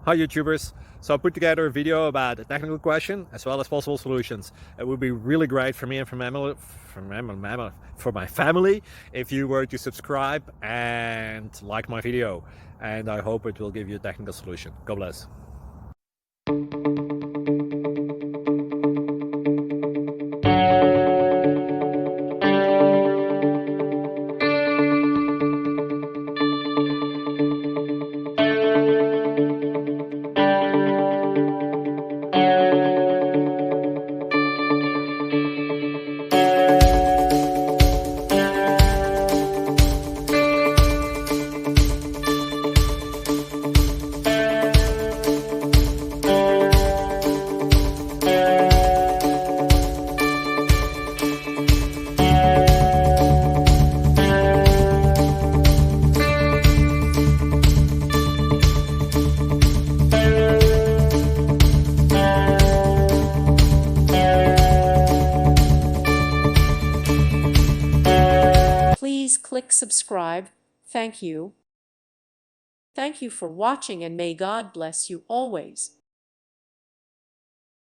Hi YouTubers! So I put together a video about a technical question as well as possible solutions. It would be really great for me and for my family if you were to subscribe and like my video, and I hope it will give you a technical solution. God bless. Please click subscribe. Thank you. Thank you for watching, and may God bless you always.